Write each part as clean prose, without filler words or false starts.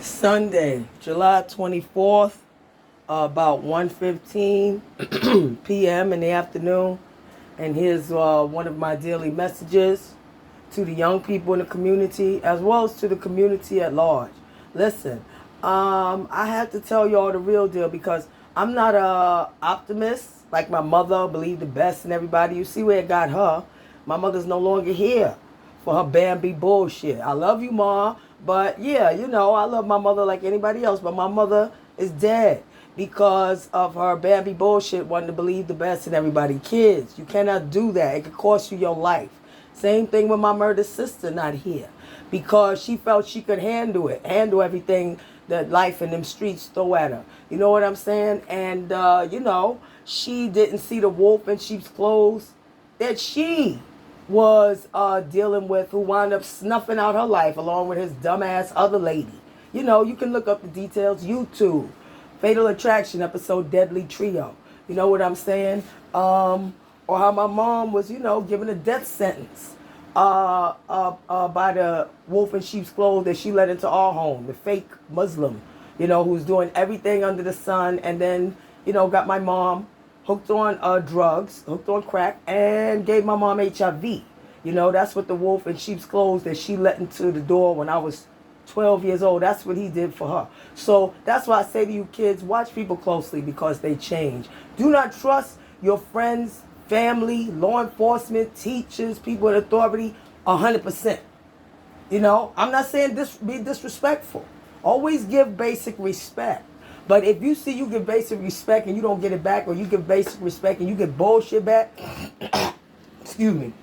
Sunday, July 24th, about 1:15 p.m. in the afternoon. And here's one of my daily messages to the young people in the community as well as to the community at large. Listen, I have to tell y'all the real deal because I'm not a optimist like my mother, believe the best in everybody. You see where it got her. My mother's no longer here for her Bambi bullshit. I love you, Ma, but yeah, I love my mother like anybody else, but my mother is dead because of her Bambi bullshit, wanting to believe the best in everybody. Kids, you cannot do that. It could cost you your life. Same thing with my murdered sister not here because she felt she could handle everything that life in them streets throw at her. You know what I'm saying? And, she didn't see the wolf in sheep's clothes that she was dealing with, who wound up snuffing out her life along with his dumbass other lady. You can look up the details. YouTube, Fatal Attraction episode, Deadly Trio. You know what I'm saying? Or how my mom was, given a death sentence by the wolf in sheep's clothes that she let into our home, the fake Muslim, who's doing everything under the sun, and then, got my mom hooked on drugs, hooked on crack, and gave my mom HIV. That's what the wolf in sheep's clothes that she let into the door when I was 12 years old. That's what he did for her. So that's why I say to you kids, watch people closely because they change. Do not trust your friends, family, law enforcement, teachers, people in authority 100%. I'm not saying this be disrespectful. Always give basic respect. But if you see you give basic respect and you don't get it back, or you give basic respect and you get bullshit back, excuse me,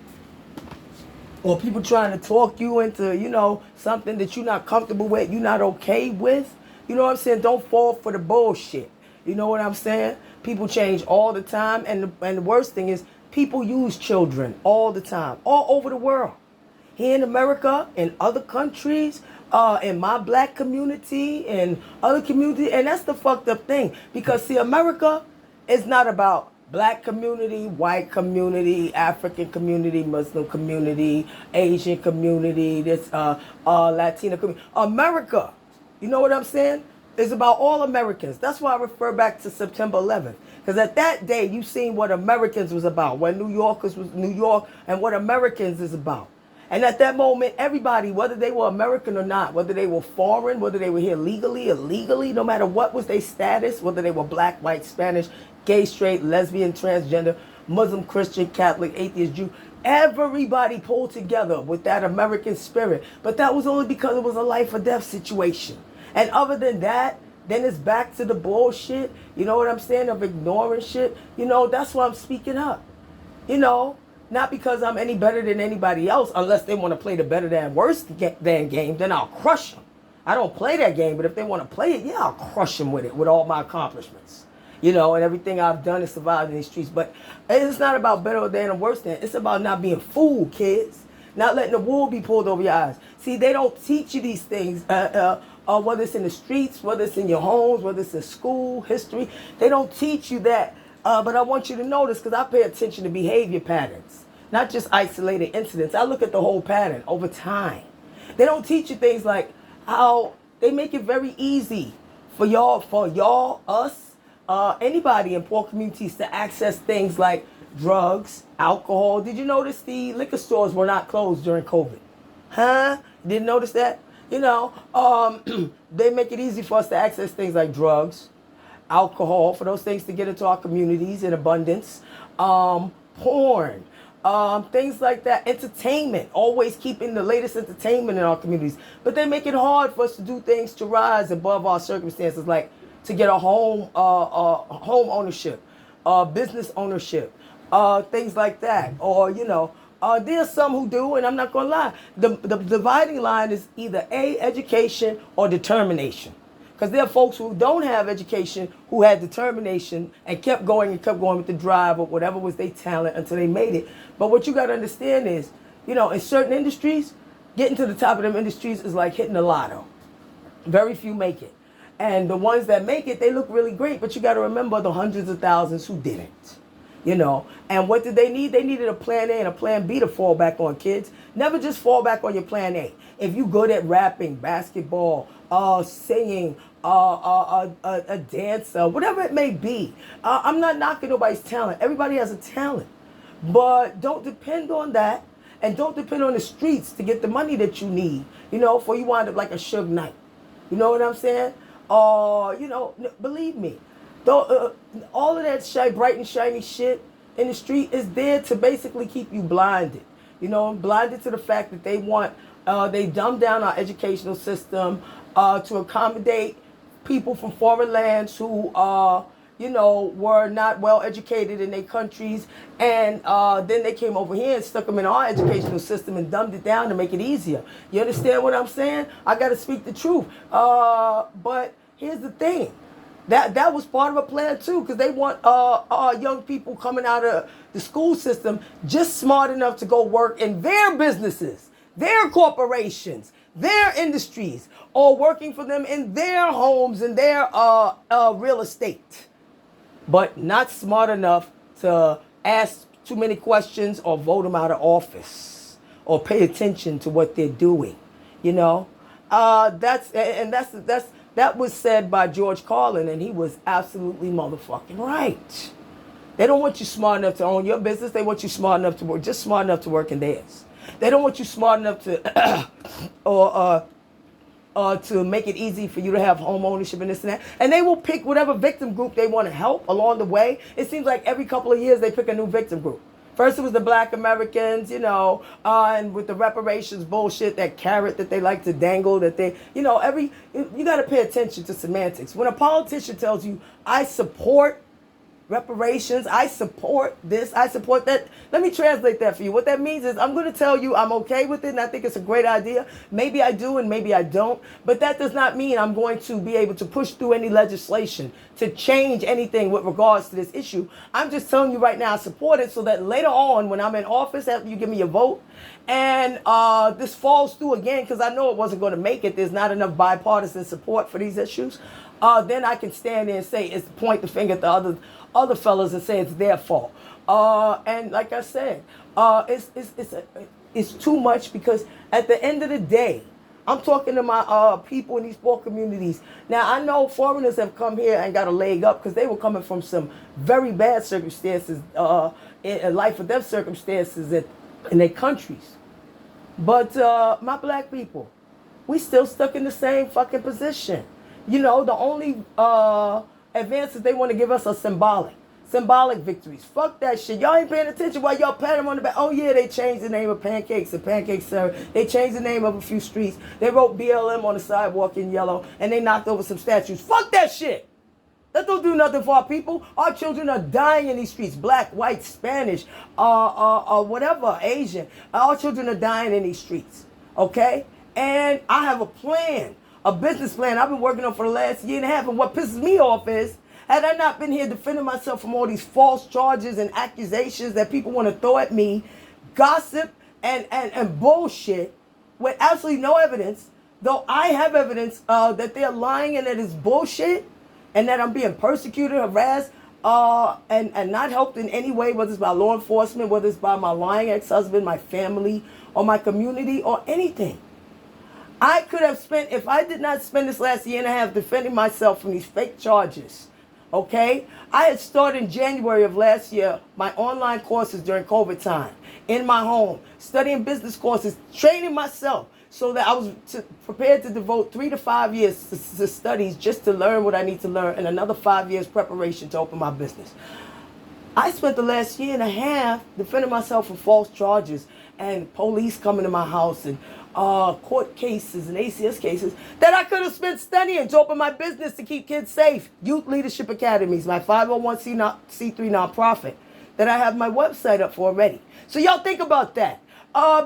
or people trying to talk you into, something that you're not comfortable with, you're not okay with, you know what I'm saying? Don't fall for the bullshit. You know what I'm saying? People change all the time, and the worst thing is people use children all the time, all over the world. Here in America, in other countries, in my black community, and other community, and that's the fucked up thing. Because see, America is not about black community, white community, African community, Muslim community, Asian community, this Latino community. America, you know what I'm saying? Is about all Americans. That's why I refer back to September 11th. Because at that day, you seen what Americans was about, what New Yorkers was New York, and what Americans is about. And at that moment, everybody, whether they were American or not, whether they were foreign, whether they were here legally, illegally, no matter what was their status, whether they were black, white, Spanish, gay, straight, lesbian, transgender, Muslim, Christian, Catholic, atheist, Jew, everybody pulled together with that American spirit. But that was only because it was a life or death situation. And other than that, then it's back to the bullshit, you know what I'm saying, of ignoring shit. That's why I'm speaking up. Not because I'm any better than anybody else, unless they want to play the better than worse than game, then I'll crush them. I don't play that game, but if they want to play it, yeah, I'll crush them with all my accomplishments. And everything I've done is survived in these streets. But it's not about better than or worse than. It's about not being fooled, kids. Not letting the wool be pulled over your eyes. See, they don't teach you these things, whether it's in the streets, whether it's in your homes, whether it's in school, history. They don't teach you that. But I want you to notice, because I pay attention to behavior patterns, not just isolated incidents. I look at the whole pattern over time. They don't teach you things like how they make it very easy for y'all, us, anybody in poor communities to access things like drugs, alcohol. Did you notice the liquor stores were not closed during COVID? Huh? Didn't notice that? They make it easy for us to access things like drugs, alcohol, for those things to get into our communities in abundance, porn, things like that, entertainment, always keeping the latest entertainment in our communities. But they make it hard for us to do things to rise above our circumstances, like to get a home ownership, business ownership, things like that. Or, there's some who do, and I'm not going to lie. The dividing line is either A, education, or determination. Because there are folks who don't have education, who had determination and kept going with the drive or whatever was their talent until they made it. But what you got to understand is, in certain industries, getting to the top of them industries is like hitting the lotto. Very few make it. And the ones that make it, they look really great. But you got to remember the hundreds of thousands who didn't. you know. And what did they need? They needed a plan A and a plan B to fall back on, kids. Never just fall back on your plan A. If you good at rapping, basketball, singing, a dancer, whatever it may be. I'm not knocking nobody's talent. Everybody has a talent. But don't depend on that. And don't depend on the streets to get the money that you need, you know, for you wind up like a Suge Knight. You know what I'm saying? You know, believe me, though, all of that bright and shiny shit in the street is there to basically keep you blinded. You know, blinded to the fact that they dumb down our educational system to accommodate people from foreign lands who you know, were not well educated in their countries, and then they came over here and stuck them in our educational system and dumbed it down to make it easier. You understand what I'm saying? I got to speak the truth. But here's the thing. That was part of a plan too, because they want young people coming out of the school system just smart enough to go work in their businesses, their corporations, their industries, or working for them in their homes and their real estate, but not smart enough to ask too many questions or vote them out of office or pay attention to what they're doing. You know, that was said by George Carlin, and he was absolutely motherfucking right. They don't want you smart enough to own your business. They want you smart enough to work, just smart enough to work in theirs. They don't want you smart enough to to make it easy for you to have home ownership and this and that. And they will pick whatever victim group they want to help along the way. It seems like every couple of years they pick a new victim group. First it was the Black Americans, you know, and with the reparations bullshit, that carrot that they like to dangle, that they, you know, you got to pay attention to semantics. When a politician tells you, I support reparations, I support this, I support that. Let me translate that for you. What that means is I'm going to tell you I'm okay with it and I think it's a great idea. Maybe I do and maybe I don't. But that does not mean I'm going to be able to push through any legislation to change anything with regards to this issue. I'm just telling you right now I support it so that later on when I'm in office, after you give me your vote, and this falls through again because I know it wasn't going to make it, there's not enough bipartisan support for these issues, then I can stand there and say, it's point the finger at the other fellas and say it's their fault. And like I said, it's too much because at the end of the day, I'm talking to my people in these poor communities. Now, I know foreigners have come here and got a leg up because they were coming from some very bad circumstances, in life or death circumstances in their countries. But my black people, we still stuck in the same fucking position. You know, the only advances they want to give us are symbolic victories. Fuck that shit. Y'all ain't paying attention while y'all pat them on the back. Oh yeah, they changed the name of pancakes and pancake syrup. They changed the name of a few streets. They wrote BLM on the sidewalk in yellow and they knocked over some statues. Fuck that shit. That don't do nothing for our people. Our children are dying in these streets. Black, white, Spanish, whatever, Asian. Our children are dying in these streets. Okay? And I have a plan. A business plan I've been working on for the last year and a half. And what pisses me off is, had I not been here defending myself from all these false charges and accusations that people want to throw at me, gossip and bullshit with absolutely no evidence, though I have evidence that they're lying and that it's bullshit and that I'm being persecuted, harassed, and not helped in any way, whether it's by law enforcement, whether it's by my lying ex-husband, my family, or my community, or anything. I could have spent, if I did not spend this last year and a half defending myself from these fake charges, okay? I had started in January of last year my online courses during COVID time, in my home, studying business courses, training myself so that I was prepared to devote 3 to 5 years to studies just to learn what I need to learn and another 5 years preparation to open my business. I spent the last year and a half defending myself from false charges and police coming to my house and court cases and ACS cases that I could have spent studying to open my business to keep kids safe. Youth Leadership Academies, my 501c3 nonprofit that I have my website up for already. So y'all think about that.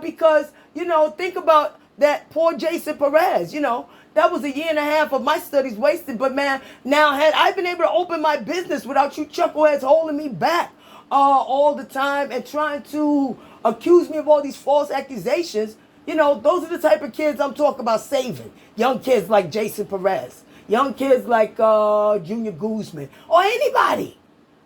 Because, you know, think about that poor Jason Perez, you know. That was a year and a half of my studies wasted. But man, now had I been able to open my business without you chuckleheads holding me back all the time and trying to accuse me of all these false accusations, you know, those are the type of kids I'm talking about saving. Young kids like Jason Perez. Young kids like Junior Guzman. Or anybody.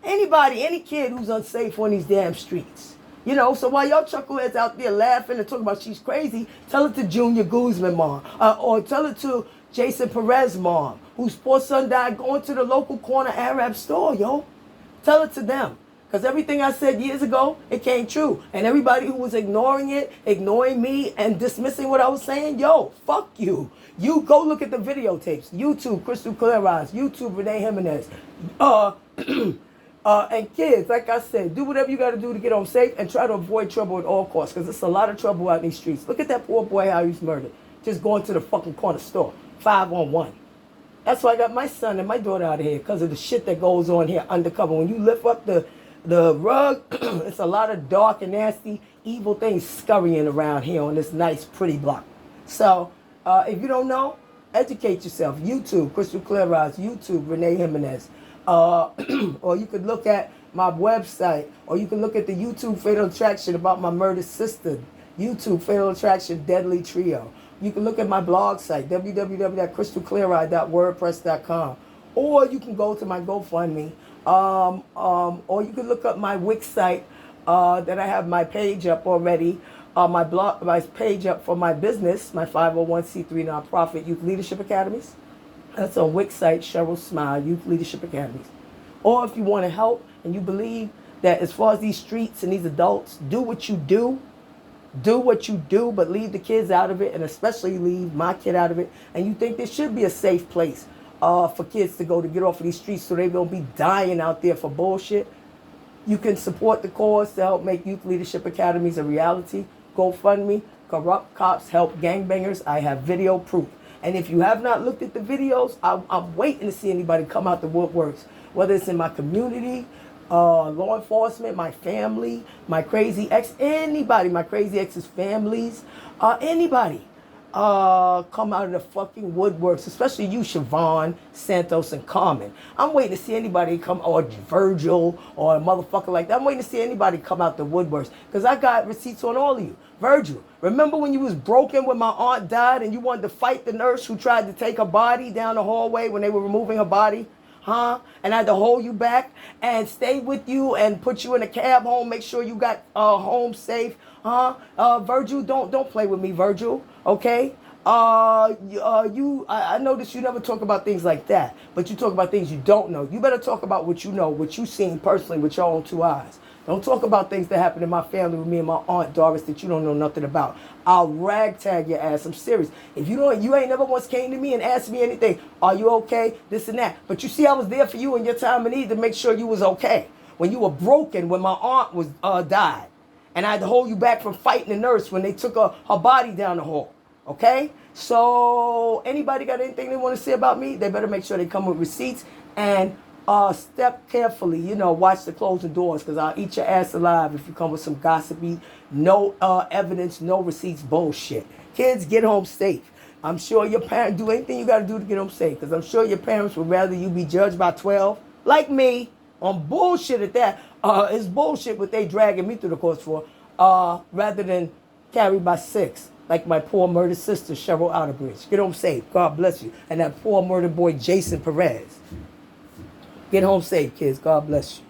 Anybody, any kid who's unsafe on these damn streets. You know, so while y'all chuckleheads out there laughing and talking about she's crazy, tell it to Junior Guzman mom. Or tell it to Jason Perez mom, whose poor son died going to the local corner Arab store, yo. Tell it to them. Because everything I said years ago, it came true. And everybody who was ignoring it, ignoring me, and dismissing what I was saying, yo, fuck you. You go look at the videotapes. YouTube, Crystal Claras. YouTube, Renee Jimenez. And kids, like I said, do whatever you got to do to get home safe and try to avoid trouble at all costs, because it's a lot of trouble out in these streets. Look at that poor boy how he's murdered. Just going to the fucking corner store. 5-on-1. That's why I got my son and my daughter out of here, because of the shit that goes on here undercover. When you lift up the rug, it's a lot of dark and nasty, evil things scurrying around here on this nice, pretty block. So, if you don't know, educate yourself. YouTube, Crystal Claras. YouTube, Renee Jimenez. Or you could look at my website, or you can look at the YouTube Fatal Attraction about my murdered sister. YouTube Fatal Attraction Deadly Trio. You can look at my blog site, www.crystalcleareye.wordpress.com. Or you can go to my GoFundMe. Or you can look up my Wix site that I have my page up already. My page up for my business, my 501c3 nonprofit Youth Leadership Academies. That's on Wix site, Cheryl Smile, Youth Leadership Academies. Or if you want to help and you believe that as far as these streets and these adults, do what you do, but leave the kids out of it, and especially leave my kid out of it. And you think there should be a safe place for kids to go to get off of these streets so they don't be dying out there for bullshit. You can support the cause to help make Youth Leadership Academies a reality. GoFundMe, Corrupt Cops Help Gangbangers. I have video proof. And if you have not looked at the videos, I'm waiting to see anybody come out the woodworks, whether it's in my community, law enforcement, my family, my crazy ex, anybody, my crazy ex's families, anybody. Come out of the fucking woodworks, especially you, Siobhan, Santos, and Carmen. I'm waiting to see anybody come, or Virgil, or a motherfucker like that. I'm waiting to see anybody come out the woodworks, because I got receipts on all of you. Virgil, remember when you was broken when my aunt died and you wanted to fight the nurse who tried to take her body down the hallway when they were removing her body? Huh? And I had to hold you back and stay with you and put you in a cab home, make sure you got home safe. Huh? Virgil, don't play with me, Virgil. Okay? I noticed you never talk about things like that, but you talk about things you don't know. You better talk about what you know, what you seen personally with your own two eyes. Don't talk about things that happened in my family with me and my aunt Doris that you don't know nothing about. I'll ragtag your ass. I'm serious. If you ain't never once came to me and asked me anything, are you okay? This and that. But you see, I was there for you in your time of need to make sure you was okay. When you were broken, when my aunt was died, and I had to hold you back from fighting the nurse when they took her body down the hall. Okay? So anybody got anything they want to say about me, they better make sure they come with receipts and step carefully, watch the closing doors, because I'll eat your ass alive if you come with some gossipy, no evidence, no receipts bullshit. Kids, get home safe. I'm sure your parents do anything you got to do to get home safe, because I'm sure your parents would rather you be judged by 12, like me, on bullshit at that. It's bullshit what they dragging me through the courts for, rather than carried by 6, like my poor murdered sister, Cheryl Outerbridge. Get home safe. God bless you. And that poor murdered boy, Jason Perez. Get home safe, kids. God bless you.